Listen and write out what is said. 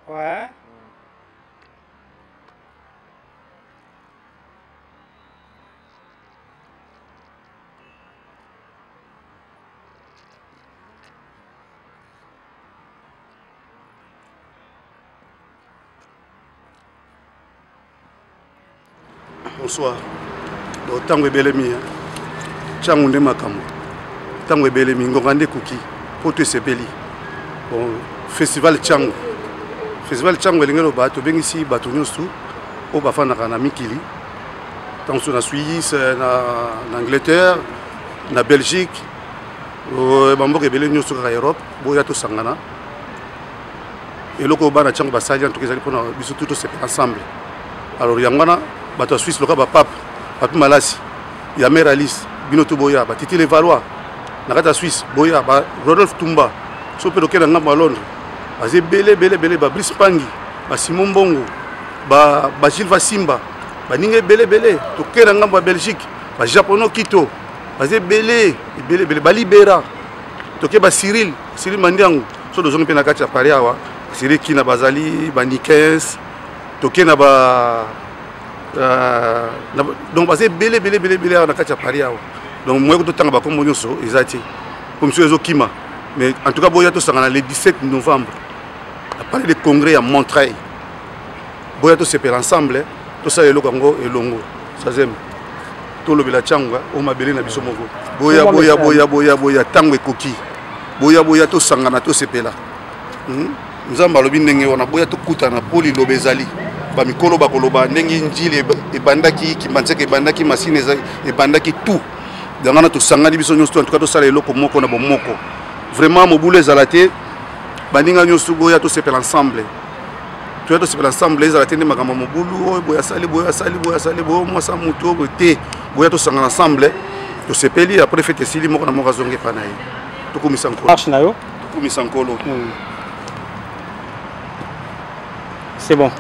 Ouais. Bonsoir. Tango ebelemi. Changu nde makambo. Tango ebelemi ngongande kuki. Poto sepeli. Bon, festival Changu. Festival Changu elingelo bato bengisi bato nyonso o bafana kana mikili. Tango na Suisse, na Angleterre, na Belgique. Bamboka ebele nyonso ka Europe, boya to sangana. Eloko bana Changu basali en tout cas pour biso tout se ensemble. Alors yangwana bato Suisse loka ba pape, pape Malasi. Ya mère Alice, binoto boya, ba Titi Levallois. Na kata Suisse, boya ba Rodolphe Tumba. So pe lokela ngamba Londres. Bazé belé ba Brice Pangi, ba Simon Bongo, ba Gilles Simba, ba ninge belé to kera ngamba Belgique, ba Japono Kito, bazé belé ba Libera. To ke ba Cyril Mandiango, so dozongi pe na kati ya Paris awa. Cyril Kina bazali, ba Nikens, to ke na ba donc bazé belé na kati ya Paris awa. Donc moi ko tanga ba kombo nyonso ezati. Comme sur les Kima. Mais en tout cas, boya to sangana le 17 novembre. À parler de congrès à Montreuil. Boya to sepel ensemble, to sa elo kango elongo. Ça j'aime. To lobela changwa o mabele na biso moko. Boya tango ekoki. Boya to sangana to sepela. Nzamba lobi ndenge wana boya to kutana poli lobezali. Ba mikolo ba koloba ndenge njile ebandaki kimbanzeke ebandaki masine ebandaki tout. Dangana to sangani biso nyonso en tout cas to sala eloko moko na bomoko. Vraiment mobule zalate baninga nyonso boya to sepela ensemble. Tu as to sepela ensemble les zalate ne makamba mobulu boya sali boya mwasa muto bote boya to sangana ensemble to sepeli après fête sili moko na moko zonge pana yi. To komisa nkolo. Marche na yo. To komisa nkolo. C'est bon.